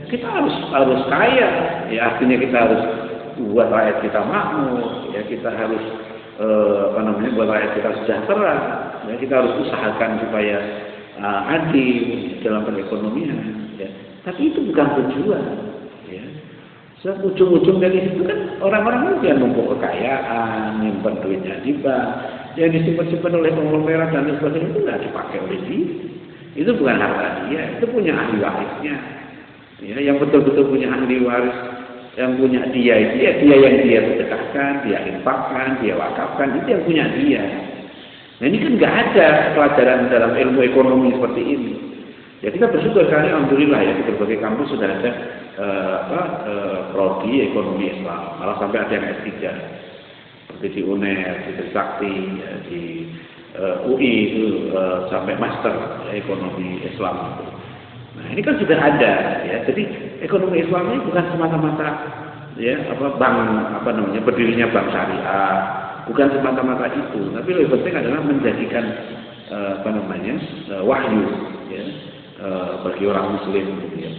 kita harus kaya, ya artinya kita harus buat rakyat kita makmur, ya kita harus buat rakyat kita sejahtera, ya kita harus usahakan supaya adil dalam perekonomian, ya. Tapi itu bukan tujuan, ya. Ujung-ujung dari situ kan orang-orang itu yang numpuk kekayaan, nyimpen duitnya di bank, yang disimpan-simpan oleh konglomerat dan lain sebagainya itu nggak dipakai oleh dia. Itu bukan harta dia, itu punya ahli warisnya. Ya, yang betul-betul punya ahli waris, yang punya dia itu ya dia yang dia sedekahkan, dia infakkan, dia wakafkan, itu yang punya dia. Nah ini kan nggak ada pelajaran dalam ilmu ekonomi seperti ini. Ya kita bersyukur sekali, alhamdulillah ya di berbagai kampus sudah ada prodi ekonomi Islam, malah sampai ada yang S3 seperti di UNER, di Trisakti, ya, di UI itu sampai master ya, ekonomi Islam. Nah ini kan sudah ada ya, jadi ekonomi Islam ini bukan semata-mata ya berdirinya bank syariah, bukan semata-mata itu, tapi lebih penting adalah menjadikan wahyu ya, bagi orang Muslim gitu ya.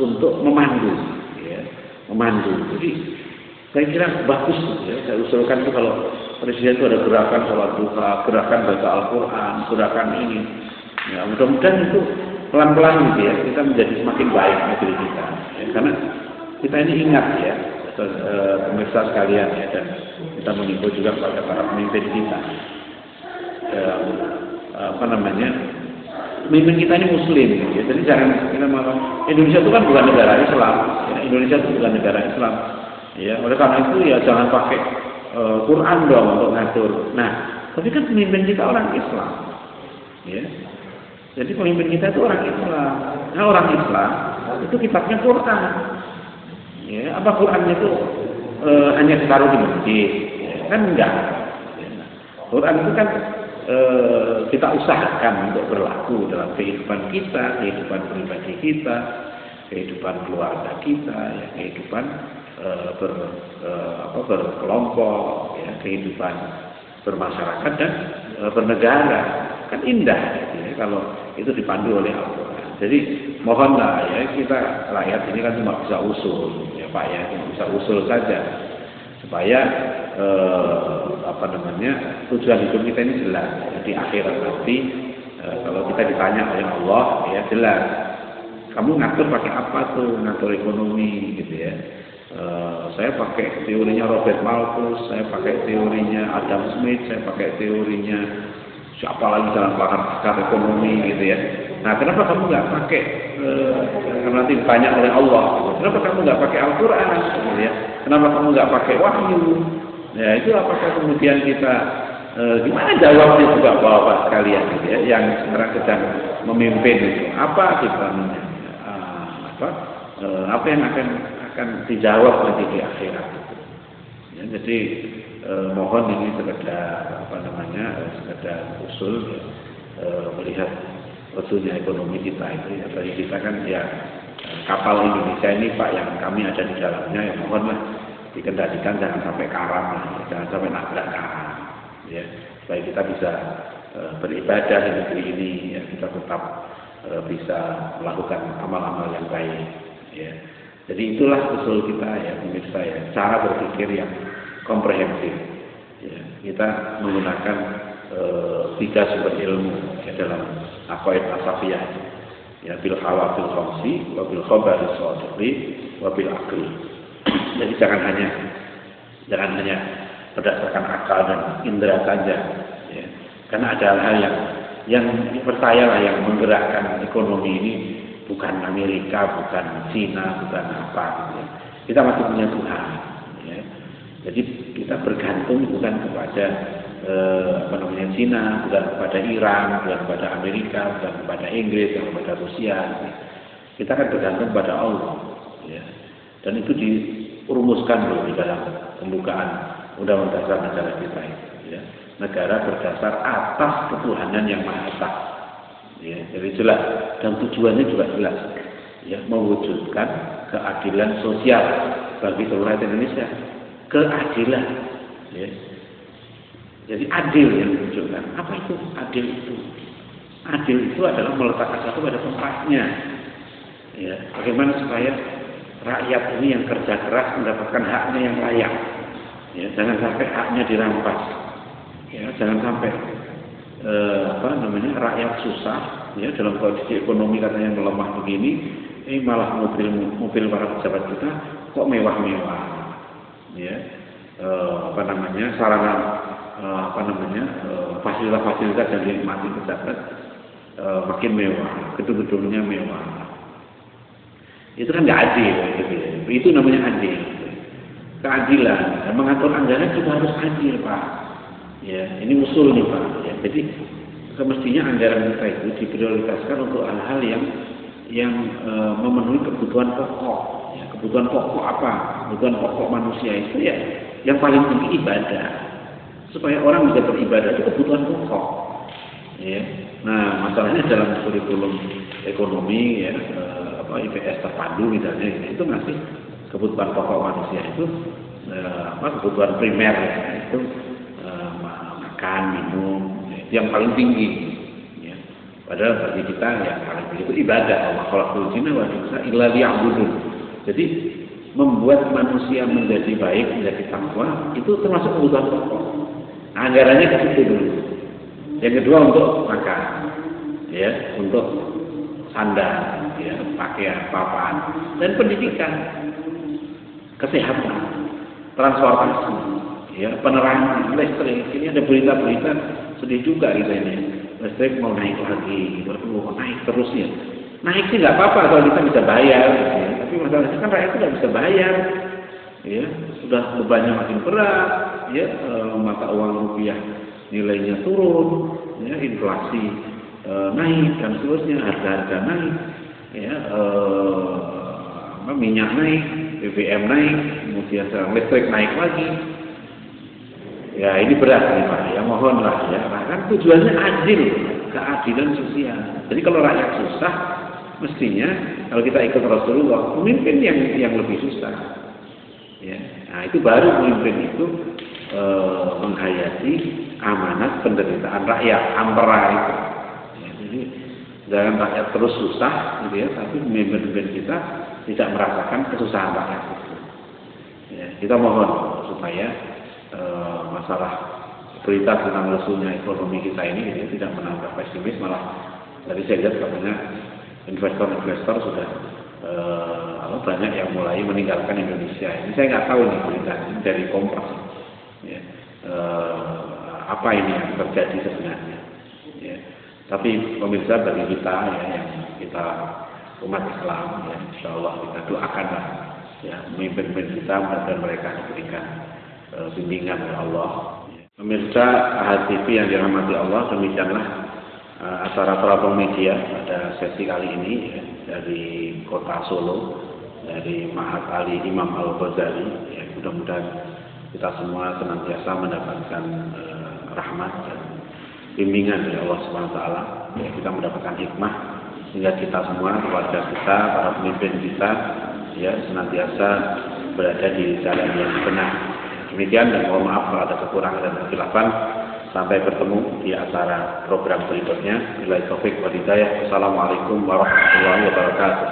Untuk memandu. Jadi saya kira bagus ya. Saya usulkan itu kalau presiden itu ada gerakan sholat duha, gerakan baca Al-Quran, gerakan ini. Ya, mudah-mudahan itu pelan-pelan gitu ya, kita menjadi semakin baik negeri kita. Ya, karena kita ini ingat ya, pemirsa sekalian ya, dan kita mengimbau juga kepada para pemimpin kita. Pemimpin kita ini Muslim, ya. Jadi jangan kita malah Indonesia itu kan bukan negara Islam, ya. Indonesia itu bukan negara Islam, ya. Oleh karena itu ya jangan pakai Quran dong untuk ngatur. Nah, tapi kan pemimpin kita orang Islam, ya. Jadi pemimpin kita itu orang Islam. Nah orang Islam itu kitabnya Quran, ya. Apa Qurannya itu hanya ditaruh di masjid, ya. Kan enggak. Ya. Quran itu kan kita usahakan untuk berlaku dalam kehidupan kita, kehidupan pribadi kita, kehidupan keluarga kita, ya, kehidupan berkelompok, ya, kehidupan bermasyarakat dan bernegara. Kan indah ya, kalau itu dipandu oleh Al-Quran. Jadi mohonlah ya kita rakyat ini kan cuma bisa usul, ya Pak ya, cuma bisa usul saja supaya tujuan hidup kita ini jelas. Di akhirat nanti kalau kita ditanya oleh Allah ya jelas. Kamu ngatur pakai apa tuh? Ngatur ekonomi gitu ya. Saya pakai teorinya Robert Malthus, saya pakai teorinya Adam Smith, saya pakai teorinya siapa lagi dalam pakar ekonomi gitu ya. Nah, kenapa kamu nggak pakai nanti ditanya oleh Allah? Gitu. Kenapa kamu nggak pakai Al-Quran? Gitu ya? Kenapa kamu nggak pakai wahyu? Ya itu apakah kemudian kita gimana jawabnya juga bapak sekalian gitu ya, yang sekarang sedang memimpin itu apa kita apa yang akan dijawab nanti di akhirat gitu. Ya, jadi mohon ini sekedar sekedar usul melihat usulnya ekonomi kita itu ya, bagi kita kan ya kapal Indonesia ini Pak yang kami ada di dalamnya ya mohonlah dikendalikan jangan sampai karam, jangan sampai nabrak karam, ya supaya kita bisa beribadah di negeri ini, ya kita tetap bisa melakukan amal-amal yang baik, ya. Jadi itulah usul kita ya pemirsa ya, cara berpikir yang komprehensif, ya. Kita menggunakan 3 sumber ilmu ya, dalam aqaid asafiyah, ya bil hawafil khamsi, wa bil khabari shadiqi, wa bil aqli. Jadi jangan hanya berdasarkan akal dan indera saja, ya. Karena ada hal yang percayalah yang menggerakkan ekonomi ini bukan Amerika, bukan Cina, bukan apa. Ya. Kita masih punya Tuhan. Ya. Jadi kita bergantung bukan kepada Cina, bukan kepada Iran, bukan kepada Amerika, bukan kepada Inggris, bukan kepada Rusia. Ya. Kita kan bergantung pada Allah. Ya. Dan itu dirumuskan loh di dalam pembukaan Undang-Undang Dasar Negara kita itu, ya. Negara berdasar atas ketuhanan yang Maha Esa. Ya, jadi jelas dan tujuannya juga jelas, ya, mewujudkan keadilan sosial bagi seluruh rakyat Indonesia. Keadilan, ya. Jadi adil yang diwujudkan. Apa itu adil itu? Adil itu adalah meletakkan satu pada tempatnya. Ya, bagaimana supaya rakyat ini yang kerja keras mendapatkan haknya yang layak. Ya, jangan sampai haknya dirampas. Ya, jangan sampai rakyat susah. Ya, dalam kondisi ekonomi katanya melemah begini, malah mobil para pejabat kita kok mewah-mewah. Ya, sarana fasilitas yang dinikmati pejabat makin mewah, gedung-gedungnya mewah. Itu kan nggak adil, gitu. Itu namanya adil. Keadilan, mengatur anggaran juga harus adil, Pak. Ya, ini usul nih, Pak. Ya, jadi semestinya anggaran kita itu diprioritaskan untuk hal-hal yang memenuhi kebutuhan pokok. Ya, kebutuhan pokok apa? Kebutuhan pokok manusia itu ya yang paling tinggi ibadah. Supaya orang bisa beribadah itu kebutuhan pokok. Ya. Nah, masalahnya dalam kurikulum ekonomi ya IPS terpadu misalnya itu masih kebutuhan pokok manusia itu kebutuhan primer ya, itu makan, minum itu yang paling tinggi ya. Padahal bagi kita yang paling tinggi itu ibadah. Allah khalaqal jinna wal insa illa liya'budun. Jadi membuat manusia menjadi baik, menjadi takwa itu termasuk kebutuhan pokok. Anggarannya ke situ dulu. Yang kedua untuk makan, ya, untuk sandang, ya, pakaian, papan, dan pendidikan, kesehatan, transportasi, ya, penerangan, listrik. Ini ada berita-berita sedih juga gitu ini. Listrik mau naik lagi, naik terus ya. Naik sih nggak apa-apa kalau kita bisa bayar, ya. Tapi masalahnya kan rakyat tidak bisa bayar, ya. Sudah bebannya makin berat, ya, mata uang rupiah nilainya turun, ya, inflasi naik dan seterusnya, harga-harga naik, ya, minyak naik, BBM naik, kemudian listrik naik lagi. Ya ini berat nih Pak, ya mohonlah ya, kan tujuannya adil, keadilan sosial. Jadi kalau rakyat susah, mestinya kalau kita ikut Rasulullah, pemimpin yang lebih susah. Ya, nah itu baru pemimpin itu menghayati amanat penderitaan rakyat, ampera itu. Ya, jadi jangan rakyat terus susah, gitu ya, tapi pemimpin kita tidak merasakan kesusahan rakyat itu. Ya, kita mohon supaya masalah berita tentang lesunya ekonomi kita ini gitu, tidak menambah pesimis, malah tadi saya lihat katanya investor sudah banyak yang mulai meninggalkan Indonesia. Ini saya nggak tahu nih berita ini dari Kompas. Ya, apa ini yang terjadi sebenarnya? Ya. Tapi pemirsa bagi kita ya, yang kita umat Islam, ya, insya Allah kita doakanlah ya pemimpin kita dan mereka diberikan bimbingan oleh Allah. Pemirsa Ahad TV yang dirahmati Allah, demikianlah acara Teropong Media pada sesi kali ini ya, dari Kota Solo, dari Ma'had Ali Imam Al-Ghazali. Ya, mudah-mudahan kita semua senantiasa mendapatkan rahmat dan bimbingan dari Allah Subhanahu Wa Taala. Ya, kita mendapatkan hikmah sehingga kita semua, keluarga kita, para pemimpin kita, ya senantiasa berada di jalan yang benar. Demikian, dan mohon maaf kalau ada kekurangan dan kesilapan. Sampai bertemu di acara program berikutnya. Billahi taufik wal hidayah. Wassalamualaikum warahmatullahi wabarakatuh.